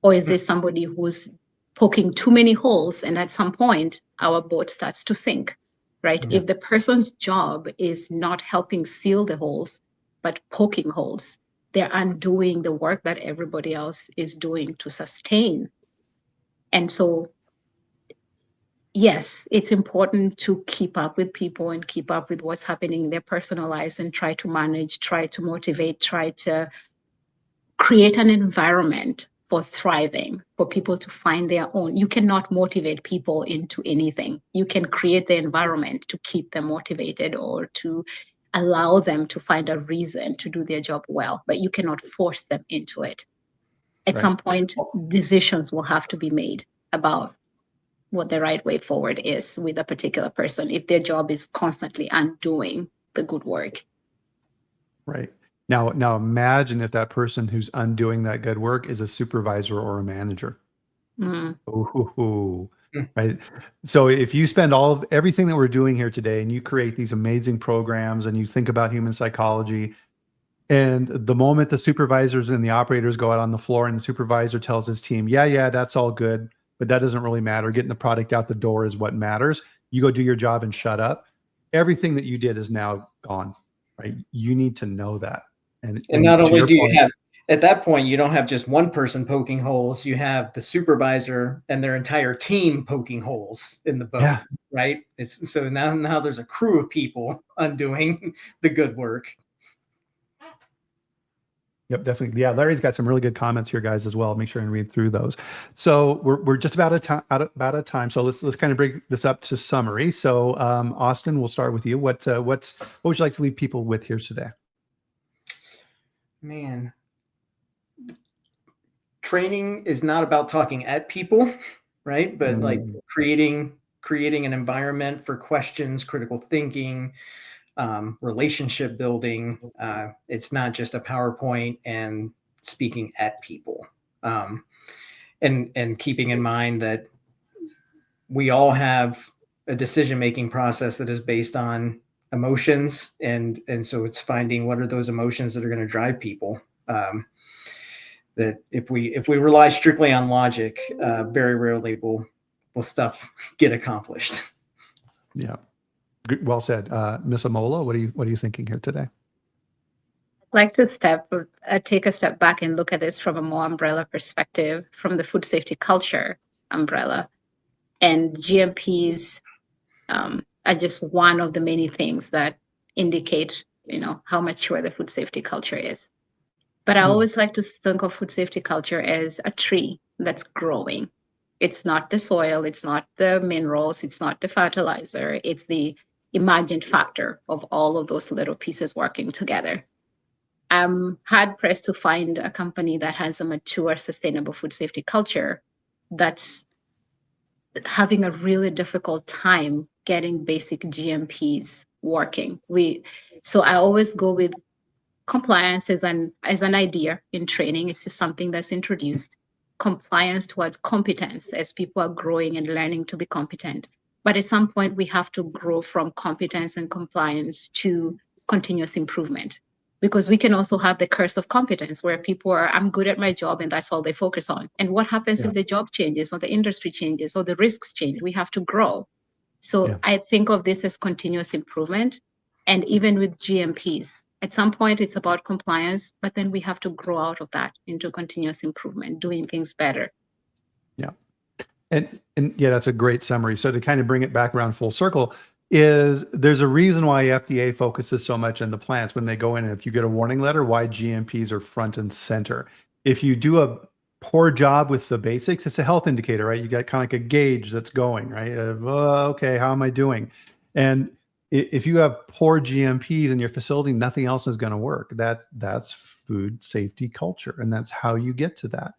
Or is this somebody who's poking too many holes, and at some point our boat starts to sink, right? Yeah. If the person's job is not helping seal the holes, but poking holes, they're undoing the work that everybody else is doing to sustain. And so, yes, it's important to keep up with people and keep up with what's happening in their personal lives and try to manage, try to motivate, try to create an environment for thriving, for people to find their own. You cannot motivate people into anything. You can create the environment to keep them motivated or to allow them to find a reason to do their job well, but you cannot force them into it. At Right. some point, decisions will have to be made about what the right way forward is with a particular person if their job is constantly undoing the good work. Right. Now imagine if that person who's undoing that good work is a supervisor or a manager. Mm. Ooh, right. So if you spend everything that we're doing here today and you create these amazing programs and you think about human psychology, and the moment the supervisors and the operators go out on the floor and the supervisor tells his team, yeah, that's all good, but that doesn't really matter. Getting the product out the door is what matters. You go do your job and shut up. Everything that you did is now gone, right? You need to know that. And not only do you point, have, at that point, you don't have just one person poking holes, you have the supervisor and their entire team poking holes in the boat, yeah, right? It's so now there's a crew of people undoing the good work. Yep, definitely. Yeah, Larry's got some really good comments here, guys, as well. Make sure and read through those. So we're just about out of time. So let's kind of break this up to summary. So Austin, we'll start with you. What would you like to leave people with here today? Man, training is not about talking at people, right? But like creating an environment for questions, critical thinking, relationship building. It's not just a PowerPoint and speaking at people, and keeping in mind that we all have a decision-making process that is based on emotions, and so it's finding what are those emotions that are going to drive people. That if we rely strictly on logic, very rarely will stuff get accomplished. Yeah. Well said. Miss Omolo, what are you thinking here today? I'd like to take a step back and look at this from a more umbrella perspective, from the food safety culture umbrella. And GMPs are just one of the many things that indicate, how mature the food safety culture is. But I always like to think of food safety culture as a tree that's growing. It's not the soil, it's not the minerals, it's not the fertilizer, it's the imagined factor of all of those little pieces working together. I'm hard pressed to find a company that has a mature, sustainable food safety culture that's having a really difficult time getting basic GMPs working. So I always go with compliance as an idea in training. It's just something that's introduced. Compliance towards competence as people are growing and learning to be competent. But at some point, we have to grow from competence and compliance to continuous improvement, because we can also have the curse of competence where people are, I'm good at my job and that's all they focus on. And what happens if the job changes or the industry changes or the risks change? We have to grow. So I think of this as continuous improvement. And even with GMPs, at some point it's about compliance, but then we have to grow out of that into continuous improvement, doing things better. Yeah. And yeah, that's a great summary. So to kind of bring it back around full circle, there's a reason why FDA focuses so much on the plants when they go in, and if you get a warning letter, why GMPs are front and center. If you do a poor job with the basics, it's a health indicator, right? You got kind of like a gauge that's going, right? Okay, how am I doing? And if you have poor GMPs in your facility, nothing else is going to work. That's food safety culture, and that's how you get to that.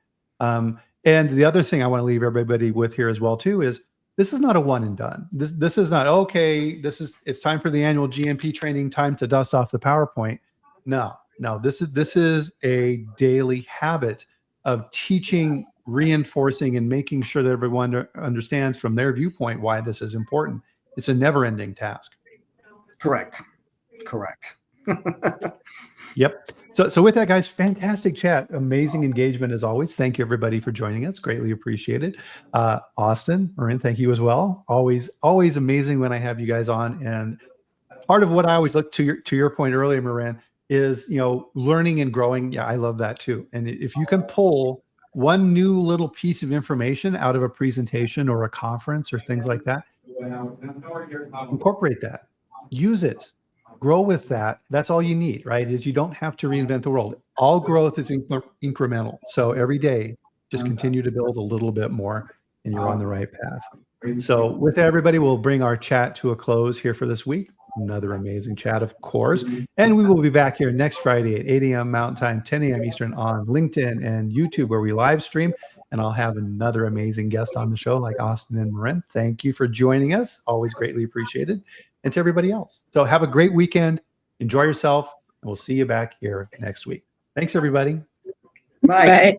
And the other thing I want to leave everybody with here as well too is this is not a one and done. This is not okay. It's time for the annual GMP training. Time to dust off the PowerPoint. No. This is a daily habit of teaching, reinforcing, and making sure that everyone understands from their viewpoint why this is important. It's a never-ending task. Correct. Yep. So with that, guys, fantastic chat. Amazing engagement as always. Thank you, everybody, for joining us. Greatly appreciated. Austin, Morrine, thank you as well. Always amazing when I have you guys on. And part of what I always look to your point earlier, Morrine, is, learning and growing. Yeah, I love that too. And if you can pull one new little piece of information out of a presentation or a conference or things like that, incorporate that, use it, grow with that. That's all you need, right? Is you don't have to reinvent the world. All growth is incremental. So every day, just continue to build a little bit more and you're on the right path. So with that, everybody, we'll bring our chat to a close here for this week. Another amazing chat, of course. And we will be back here next Friday at 8 a.m. Mountain Time, 10 a.m. Eastern on LinkedIn and YouTube, where we live stream. And I'll have another amazing guest on the show like Austin and Morrine. Thank you for joining us. Always greatly appreciated. And to everybody else. So have a great weekend. Enjoy yourself. And we'll see you back here next week. Thanks, everybody. Bye. Bye.